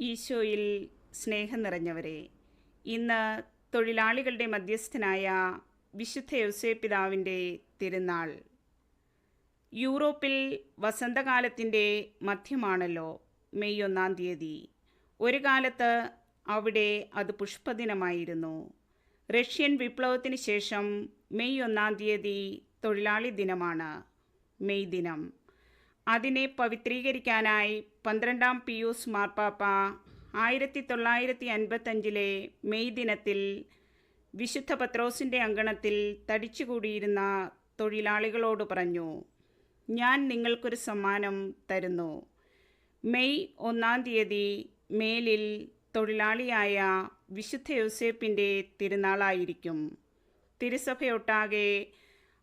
ഈശോയിൽ സ്നേഹം നിറഞ്ഞവരെ, ഇന്ന് തൊഴിലാളികളുടെ മധ്യസ്ഥനായ വിശുദ്ധ യൗസേപ്പിതാവിൻ്റെ തിരുനാൾ. യൂറോപ്പിൽ വസന്തകാലത്തിൻ്റെ മധ്യമാണല്ലോ മെയ് 1-ാം തീയതി. ഒരു കാലത്ത് അവിടെ അത് പുഷ്പദിനമായിരുന്നു. റഷ്യൻ വിപ്ലവത്തിന് ശേഷം മെയ് 1-ാം തീയതി തൊഴിലാളി ദിനമാണ്, മെയ് ദിനം. അതിനെ പവിത്രീകരിക്കാനായി 12-ാം പിയൂസ് മാർപ്പാപ്പ 1955 മെയ് ദിനത്തിൽ വിശുദ്ധ പത്രോസിൻ്റെ അങ്കണത്തിൽ തടിച്ചുകൂടിയിരുന്ന തൊഴിലാളികളോട് പറഞ്ഞു, ഞാൻ നിങ്ങൾക്കൊരു സമ്മാനം തരുന്നു. മെയ് 1-ാം തീയതി മേലിൽ തൊഴിലാളിയായ വിശുദ്ധ യൗസേപ്പിൻ്റെ തിരുനാളായിരിക്കും. തിരുസഭയൊട്ടാകെ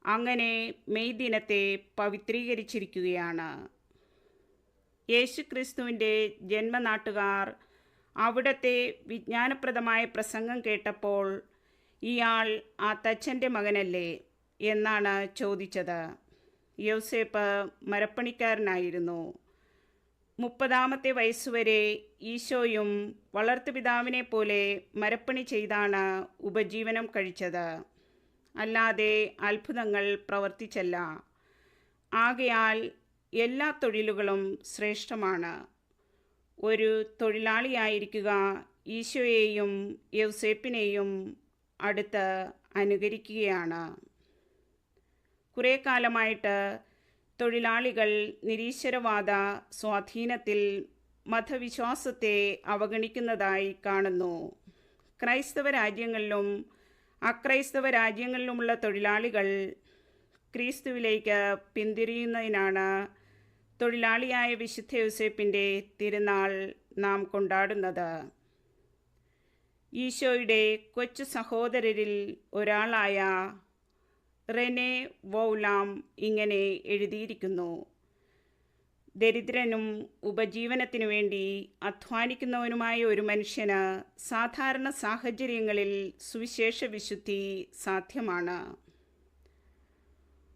അങ്ങനെ മെയ് ദിനത്തെ പവിത്രീകരിച്ചിരിക്കുകയാണ്. യേശുക്രിസ്തുവിൻ്റെ ജന്മനാട്ടുകാർ അവിടുത്തെ വിജ്ഞാനപ്രദമായ പ്രസംഗം കേട്ടപ്പോൾ, ഇയാൾ ആ തച്ചൻ്റെ മകനല്ലേ എന്നാണ് ചോദിച്ചത്. യൗസേപ്പ് മരപ്പണിക്കാരനായിരുന്നു. 30-ാമത്തെ വയസ്സുവരെ ഈശോയും വളർത്തുപിതാവിനെ പോലെ മരപ്പണി ചെയ്താണ് ഉപജീവനം കഴിച്ചത്, അല്ലാതെ അത്ഭുതങ്ങൾ പ്രവർത്തിച്ചല്ല. ആകയാൽ എല്ലാ തൊഴിലുകളും ശ്രേഷ്ഠമാണ്. ഒരു തൊഴിലാളിയായിരിക്കുക ഈശോയെയും യൗസേപ്പിനെയും അടുത്ത് അനുകരിക്കുകയാണ്. കുറേ കാലമായിട്ട് തൊഴിലാളികൾ നിരീശ്വരവാദ സ്വാധീനത്തിൽ മതവിശ്വാസത്തെ അവഗണിക്കുന്നതായി കാണുന്നു. ക്രൈസ്തവ രാജ്യങ്ങളിലും അക്രൈസ്തവ രാജ്യങ്ങളിലുമുള്ള തൊഴിലാളികൾ ക്രിസ്തുവിലേക്ക് പിന്തിരിയുന്നതിനാണ് തൊഴിലാളിയായ വിശുദ്ധ യൗസേപ്പിൻ്റെ തിരുനാൾ നാം കൊണ്ടാടുന്നത്. ഈശോയുടെ കൊച്ചു സഹോദരരിൽ ഒരാളായ റെനെ വൗലാം ഇങ്ങനെ എഴുതിയിരിക്കുന്നു: ദരിദ്രനും ഉപജീവനത്തിനു വേണ്ടി അധ്വാനിക്കുന്നവനുമായ ഒരു മനുഷ്യന് സാധാരണ സാഹചര്യങ്ങളിൽ സുവിശേഷ വിശുദ്ധി സാധ്യമാണ്.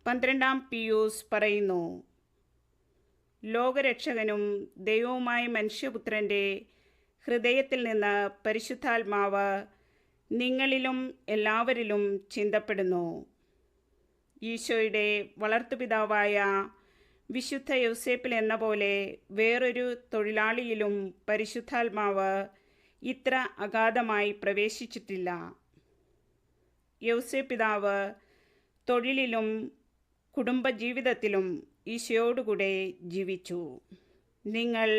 12-ാം പിയൂസ് പറയുന്നു, ലോകരക്ഷകനും ദൈവവുമായ മനുഷ്യപുത്രൻ്റെ ഹൃദയത്തിൽ നിന്ന് പരിശുദ്ധാത്മാവ് നിങ്ങളിലും എല്ലാവരിലും ചിന്തപ്പെടുന്നു. ഈശോയുടെ വളർത്തുപിതാവായ വിശുദ്ധ യൗസേപ്പിൽ എന്ന പോലെ വേറൊരു തൊഴിലാളിയിലും പരിശുദ്ധാത്മാവ് ഇത്ര അഗാധമായി പ്രവേശിച്ചിട്ടില്ല. യൗസേപ്പിതാവ് തൊഴിലിലും കുടുംബജീവിതത്തിലും ഈശോയോടുകൂടെ ജീവിച്ചു. നിങ്ങൾ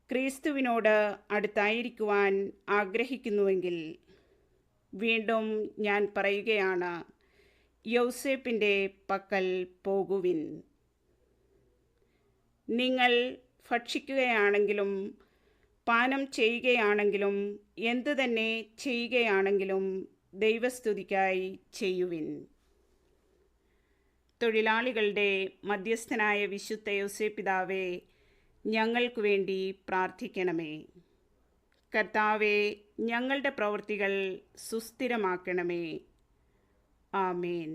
ക്രിസ്തുവിനോട് അടുത്തായിരിക്കുവാൻ ആഗ്രഹിക്കുന്നുവെങ്കിൽ, വീണ്ടും ഞാൻ പറയുകയാണ്, യൗസേപ്പിൻ്റെ പക്കൽ പോകുവിൻ. നിങ്ങൾ ഭക്ഷിക്കുകയാണെങ്കിലും പാനം ചെയ്യുകയാണെങ്കിലും എന്തു തന്നെ ചെയ്യുകയാണെങ്കിലും ദൈവസ്തുതിക്കായി ചെയ്യുവിൻ. തൊഴിലാളികളുടെ മധ്യസ്ഥനായ വിശുദ്ധ യൗസേപ്പിതാവേ, ഞങ്ങൾക്ക് വേണ്ടി പ്രാർത്ഥിക്കണമേ. കർത്താവേ, ഞങ്ങളുടെ പ്രവൃത്തികൾ സുസ്ഥിരമാക്കണമേ. ആമേൻ.